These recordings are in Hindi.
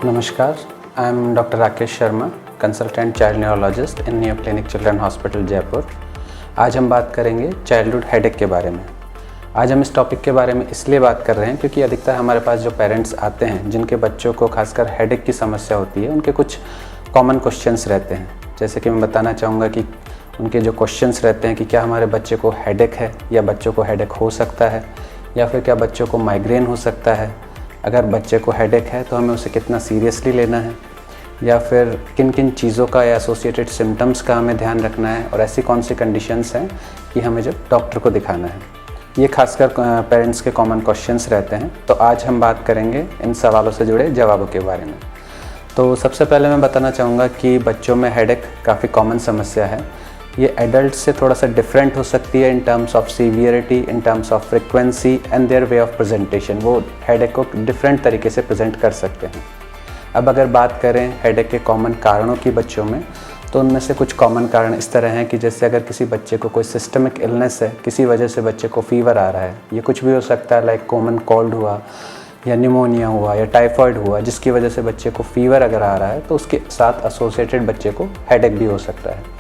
नमस्कार, I am doctor Rakesh Sharma, consultant child neurologist in new clinic children hospital Jaipur. आज हम बात करेंगे चाइल्डहुड हेडेक के बारे में। आज हम इस टॉपिक के बारे में इसलिए बात कर रहे हैं क्योंकि अधिकतर हमारे पास जो पेरेंट्स आते हैं जिनके बच्चों को खासकर हेडेक की समस्या होती है, उनके कुछ कॉमन क्वेश्चंस रहते हैं। जैसे कि मैं बताना चाहूँगा कि उनके जो क्वेश्चंस रहते हैं कि क्या हमारे बच्चे को हेडेक है या बच्चों को हेडेक हो सकता है, या फिर क्या बच्चों को माइग्रेन हो सकता है। अगर बच्चे को हेडेक है तो हमें उसे कितना सीरियसली लेना है, या फिर किन किन चीज़ों का या एसोसिएटेड सिम्टम्स का हमें ध्यान रखना है, और ऐसी कौन सी कंडीशंस हैं कि हमें जब डॉक्टर को दिखाना है। ये खासकर पेरेंट्स के कॉमन क्वेश्चंस रहते हैं। तो आज हम बात करेंगे इन सवालों से जुड़े जवाबों के बारे में। तो सबसे पहले मैं बताना चाहूँगा कि बच्चों में हेडेक काफ़ी कॉमन समस्या है। ये एडल्ट से थोड़ा सा डिफरेंट हो सकती है in terms of severity, in terms of frequency and their way of presentation. वो हेडेक को डिफरेंट तरीके से प्रेजेंट कर सकते हैं। अब अगर बात करें हेडेक के कॉमन कारणों की बच्चों में, तो उनमें से कुछ कॉमन कारण इस तरह हैं कि जैसे अगर किसी बच्चे को कोई सिस्टमिक इलनेस है, किसी वजह से बच्चे को फीवर आ रहा है, ये कुछ भी हो सकता है, लाइक कॉमन कोल्ड हुआ या निमोनिया हुआ या टाइफॉइड हुआ, जिसकी वजह से बच्चे को फीवर अगर आ रहा है तो उसके साथ एसोसिएटेड बच्चे को हेडेक भी हो सकता है।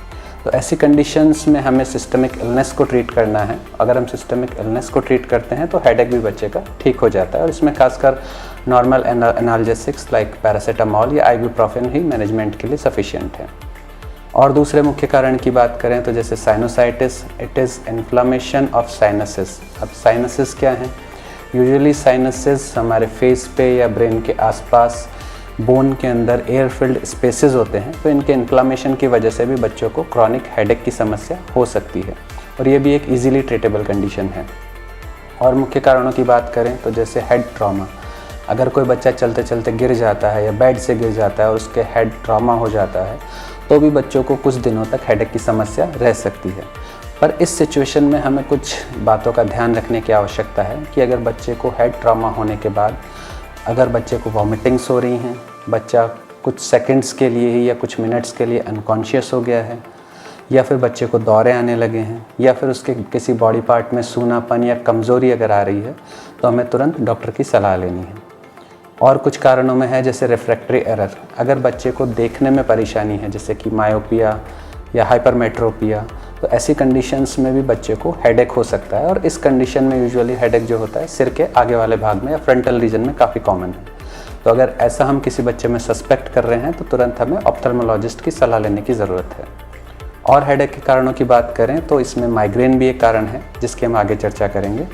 तो ऐसी कंडीशंस में हमें सिस्टमिक इलनेस को ट्रीट करना है। अगर हम सिस्टमिक इलनेस को ट्रीट करते हैं तो हेडेक भी बच्चे का ठीक हो जाता है, और इसमें खासकर नॉर्मल एनाल्जेसिक्स लाइक पैरासीटामॉल या आइबुप्रोफेन ही मैनेजमेंट के लिए सफिशिएंट है। और दूसरे मुख्य कारण की बात करें तो जैसे sinusitis, it is inflammation of sinuses. अब साइनसेस क्या हैं? यूजुअली साइनसेस हमारे फेस पे या ब्रेन के आसपास बोन के अंदर एयर फिल्ड स्पेसेस होते हैं, तो इनके इन्फ्लामेशन की वजह से भी बच्चों को क्रॉनिक हेडेक की समस्या हो सकती है, और ये भी एक इजीली ट्रीटेबल कंडीशन है। और मुख्य कारणों की बात करें तो जैसे हेड ट्रॉमा, अगर कोई बच्चा चलते चलते गिर जाता है या बेड से गिर जाता है और उसके हेड ट्रॉमा हो जाता है, तो भी बच्चों को कुछ दिनों तक हेडेक की समस्या रह सकती है। पर इस सिचुएशन में हमें कुछ बातों का ध्यान रखने की आवश्यकता है कि अगर बच्चे को हेड ट्रॉमा होने के बाद अगर बच्चे को वॉमिटिंग्स हो रही हैं, बच्चा कुछ सेकंड्स के लिए ही या कुछ मिनट्स के लिए अनकॉन्शियस हो गया है, या फिर बच्चे को दौरे आने लगे हैं, या फिर उसके किसी बॉडी पार्ट में सूनापन या कमज़ोरी अगर आ रही है, तो हमें तुरंत डॉक्टर की सलाह लेनी है। और कुछ कारणों में है जैसे रिफ्रैक्टरी एरर, अगर बच्चे को देखने में परेशानी है जैसे कि मायोपिया या हाइपरमेट्रोपिया, तो ऐसी कंडीशंस में भी बच्चे को हेडेक हो सकता है। और इस कंडीशन में यूजुअली हेडेक जो होता है सिर के आगे वाले भाग में या फ्रंटल रीजन में काफ़ी कॉमन है। तो अगर ऐसा हम किसी बच्चे में सस्पेक्ट कर रहे हैं तो तुरंत हमें ऑप्थेल्मोलॉजिस्ट की सलाह लेने की ज़रूरत है। और हेडेक के कारणों की बात करें तो इसमें माइग्रेन भी एक कारण है जिसकी हम आगे चर्चा करेंगे।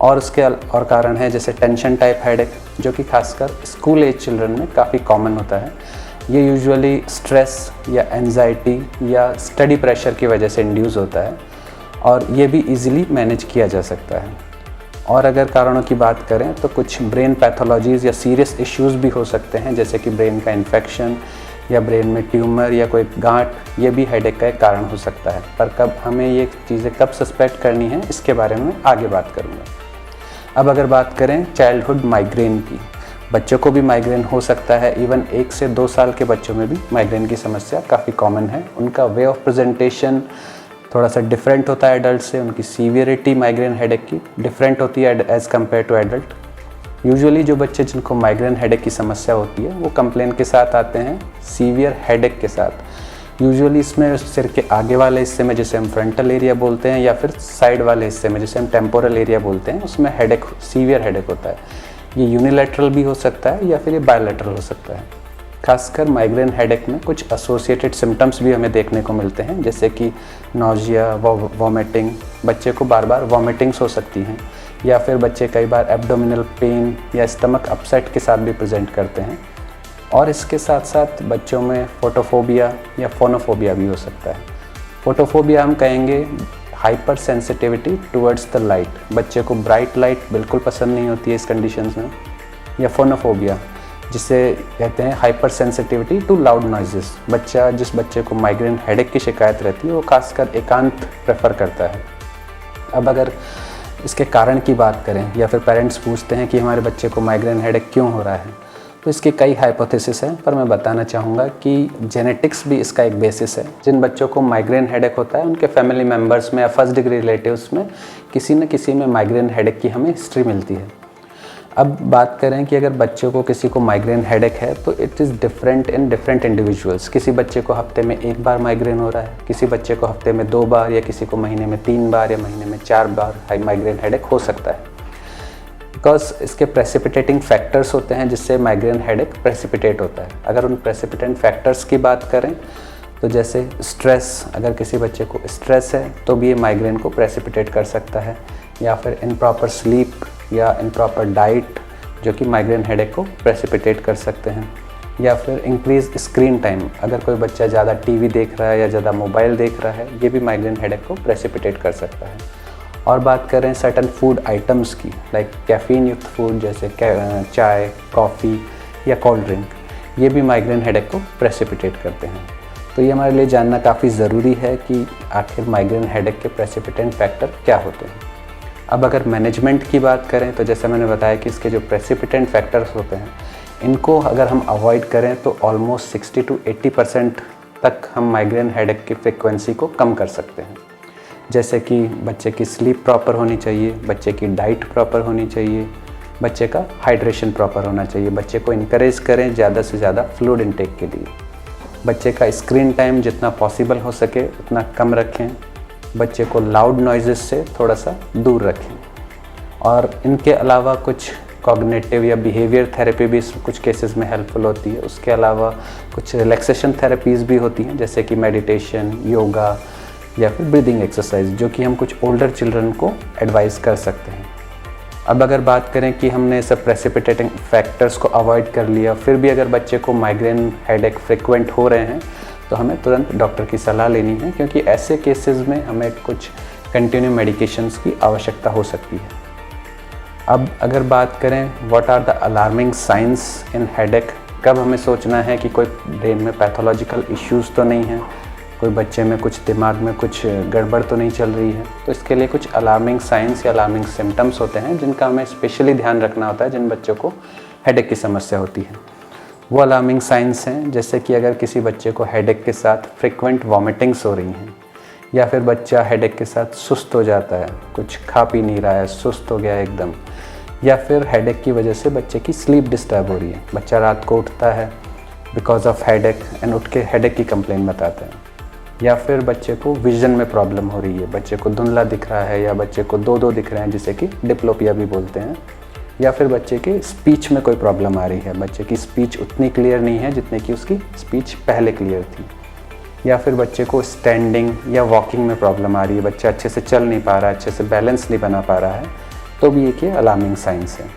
और उसके और कारण है जैसे टेंशन टाइप हेडेक, जो कि खासकर स्कूल एज चिल्ड्रन में काफ़ी कॉमन होता है। ये यूजुअली स्ट्रेस या एंजाइटी या स्टडी प्रेशर की वजह से इंड्यूस होता है, और ये भी इजीली मैनेज किया जा सकता है। और अगर कारणों की बात करें तो कुछ ब्रेन पैथोलॉजीज़ या सीरियस इश्यूज़ भी हो सकते हैं, जैसे कि ब्रेन का इन्फेक्शन या ब्रेन में ट्यूमर या कोई गांठ, ये भी हेडेक का एक कारण हो सकता है। पर कब हमें ये चीज़ें कब सस्पेक्ट करनी है, इसके बारे में आगे बात करूँगा। अब अगर बात करें चाइल्डहुड माइग्रेन की, बच्चों को भी माइग्रेन हो सकता है। इवन 1 से 2 साल के बच्चों में भी माइग्रेन की समस्या काफ़ी कॉमन है। उनका वे ऑफ प्रेजेंटेशन थोड़ा सा डिफरेंट होता है एडल्ट से, उनकी सीवियरिटी माइग्रेन हेडेक की डिफरेंट होती है as compared to adult. Usually जो बच्चे जिनको माइग्रेन हेडेक की समस्या होती है वो कंप्लेन के साथ आते हैं सीवियर हेडेक के साथ। यूजुअली इसमें सिर के आगे वाले हिस्से में जिसे हम फ्रंटल एरिया बोलते हैं, या फिर साइड वाले हिस्से में जिसे हम टेम्पोरल एरिया बोलते हैं, उसमें हेडेक सीवियर हेडेक होता है। ये यूनिलैटरल भी हो सकता है या फिर ये बायलैटरल हो सकता है। खासकर माइग्रेन हेडेक में कुछ एसोसिएटेड सिम्टम्स भी हमें देखने को मिलते हैं, जैसे कि नोजिया, वॉमिटिंग, बच्चे को बार बार वॉमिटिंग्स हो सकती हैं, या फिर बच्चे कई बार एब्डोमिनल पेन या स्टमक अपसेट के साथ भी प्रेजेंट करते हैं। और इसके साथ साथ बच्चों में फोटोफोबिया या फोनोफोबिया भी हो सकता है। फोटोफोबिया हम कहेंगे hyper sensitivity towards the light, बच्चे को ब्राइट लाइट बिल्कुल पसंद नहीं होती है इस कंडीशंस में। या फोनोफोबिया जिसे कहते हैं hyper sensitivity to loud noises, जिस बच्चे को माइग्रेन हेडेक की शिकायत रहती है वो खासकर एकांत प्रेफर करता है। अब अगर इसके कारण की बात करें या फिर पेरेंट्स पूछते हैं कि हमारे बच्चे को माइग्रेन हेडेक क्यों हो रहा है, तो इसके कई हाइपोथेसिस हैं, पर मैं बताना चाहूँगा कि जेनेटिक्स भी इसका एक बेसिस है। जिन बच्चों को माइग्रेन हेडेक होता है उनके फैमिली मेम्बर्स में या फर्स्ट डिग्री रिलेटिव्स में किसी न किसी में माइग्रेन हेडेक की हमें हिस्ट्री मिलती है। अब बात करें कि अगर बच्चों को किसी को माइग्रेन हेडेक है तो it is different in different individuals. किसी बच्चे को हफ्ते में 1 बार माइग्रेन हो रहा है, किसी बच्चे को हफ्ते में 2 बार, या किसी को महीने में 3 बार या महीने में 4 बार माइग्रेन हेडेक हो सकता है। बिकॉज इसके प्रेसिपिटेटिंग फैक्टर्स होते हैं जिससे माइग्रेन हेडेक प्रेसिपिटेट होता है। अगर उन प्रेसिपिटेंट फैक्टर्स की बात करें तो जैसे स्ट्रेस, अगर किसी बच्चे को स्ट्रेस है तो भी ये माइग्रेन को प्रेसिपिटेट कर सकता है, या फिर इम्प्रॉपर स्लीप या इम्प्रॉपर डाइट जो कि माइग्रेन हेडेक को प्रेसिपिटेट कर सकते हैं, या फिर इंक्रीज स्क्रीन टाइम, अगर कोई बच्चा ज़्यादा टीवी देख रहा है या ज़्यादा मोबाइल देख रहा है, ये भी माइग्रेन हेडेक को प्रेसिपिटेट कर सकता है। और बात करें सर्टन फूड आइटम्स की, लाइक कैफ़ीन युक्त फूड जैसे चाय, कॉफ़ी या कोल्ड ड्रिंक, ये भी माइग्रेन हेडेक को प्रेसिपिटेट करते हैं। तो ये हमारे लिए जानना काफ़ी ज़रूरी है कि आखिर माइग्रेन हेडेक के प्रेसिपिटेंट फैक्टर क्या होते हैं। अब अगर मैनेजमेंट की बात करें तो जैसे मैंने बताया कि इसके जो प्रेसिपिटेंट फैक्टर्स होते हैं, इनको अगर हम अवॉइड करें तो ऑलमोस्ट 60 to 80% तक हम माइग्रेन हेडेक की फ्रिक्वेंसी को कम कर सकते हैं। जैसे कि बच्चे की स्लीप प्रॉपर होनी चाहिए, बच्चे की डाइट प्रॉपर होनी चाहिए, बच्चे का हाइड्रेशन प्रॉपर होना चाहिए, बच्चे को इनकरेज करें ज़्यादा से ज़्यादा फ्लूइड इनटेक के लिए, बच्चे का स्क्रीन टाइम जितना पॉसिबल हो सके उतना कम रखें, बच्चे को लाउड नॉइज़ेस से थोड़ा सा दूर रखें। और इनके अलावा कुछ कॉग्निटिव या बिहेवियर थेरेपी भी कुछ केसेस में हेल्पफुल होती है। उसके अलावा कुछ रिलैक्सेशन थेरेपीज़ भी होती हैं जैसे कि मेडिटेशन, योगा या फिर ब्रीदिंग एक्सरसाइज, जो कि हम कुछ ओल्डर चिल्ड्रन को एडवाइस कर सकते हैं। अब अगर बात करें कि हमने सब प्रेसिपिटेटिंग फैक्टर्स को अवॉइड कर लिया, फिर भी अगर बच्चे को माइग्रेन हेडेक फ्रिक्वेंट हो रहे हैं तो हमें तुरंत डॉक्टर की सलाह लेनी है, क्योंकि ऐसे केसेस में हमें कुछ कंटिन्यू मेडिकेशंस की आवश्यकता हो सकती है। अब अगर बात करें what are the alarming signs in headache, कब हमें सोचना है कि कोई ब्रेन में पैथोलॉजिकल इश्यूज़ तो नहीं है, कोई बच्चे में कुछ दिमाग में कुछ गड़बड़ तो नहीं चल रही है, तो इसके लिए कुछ अलार्मिंग साइंस या अलार्मिंग सिम्टम्स होते हैं जिनका हमें स्पेशली ध्यान रखना होता है जिन बच्चों को हेडेक की समस्या होती है। वो अलार्मिंग साइंस हैं जैसे कि अगर किसी बच्चे को हेडेक के साथ फ्रिक्वेंट वॉमिटिंग्स हो रही हैं, या फिर बच्चा हेडेक के साथ सुस्त हो जाता है, कुछ खा पी नहीं रहा है, सुस्त हो गया एकदम, या फिर हेडेक की वजह से बच्चे की स्लीप डिस्टर्ब हो रही है, बच्चा रात को उठता है बिकॉज ऑफ हेडेक एंड उठ के हेडेक की कंप्लेन बताता है, या फिर बच्चे को विजन में प्रॉब्लम हो रही है, बच्चे को धुंधला दिख रहा है या बच्चे को दो दिख रहे हैं जिसे कि डिप्लोपिया भी बोलते हैं, या फिर बच्चे के स्पीच में कोई प्रॉब्लम आ रही है, बच्चे की स्पीच उतनी क्लियर नहीं है जितने की उसकी स्पीच पहले क्लियर थी, या फिर बच्चे को स्टैंडिंग या वॉकिंग में प्रॉब्लम आ रही है, बच्चा अच्छे से चल नहीं पा रहा है, अच्छे से बैलेंस नहीं बना पा रहा है, तो भी एक ये अलार्मिंग साइंस है।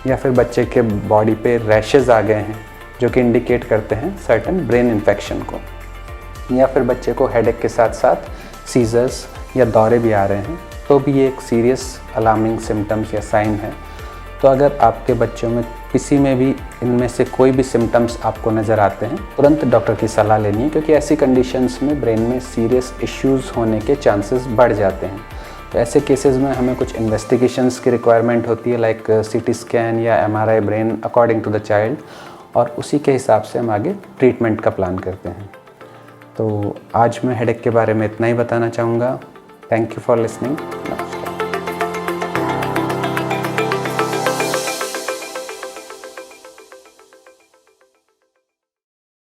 या फिर बच्चे के बॉडी पे रैशेज़ आ गए हैं जो कि इंडिकेट करते हैं सर्टन ब्रेन इन्फेक्शन को, या फिर बच्चे को हेडेक के साथ साथ सीजर्स या दौरे भी आ रहे हैं, तो भी ये एक सीरियस अलार्मिंग सिम्टम्स या साइन है। तो अगर आपके बच्चों में किसी में भी इनमें से कोई भी सिम्टम्स आपको नज़र आते हैं, तुरंत डॉक्टर की सलाह लेनी है, क्योंकि ऐसी कंडीशंस में ब्रेन में सीरियस इश्यूज़ होने के चांसेस बढ़ जाते हैं। तो ऐसे केसेस में हमें कुछ इन्वेस्टिगेशंस की रिक्वायरमेंट होती है, लाइक सीटी स्कैन या MRI brain according to the child, और उसी के हिसाब से हम आगे ट्रीटमेंट का प्लान करते हैं। तो आज मैं हेडेक के बारे में इतना ही बताना चाहूँगा। Thank you for listening.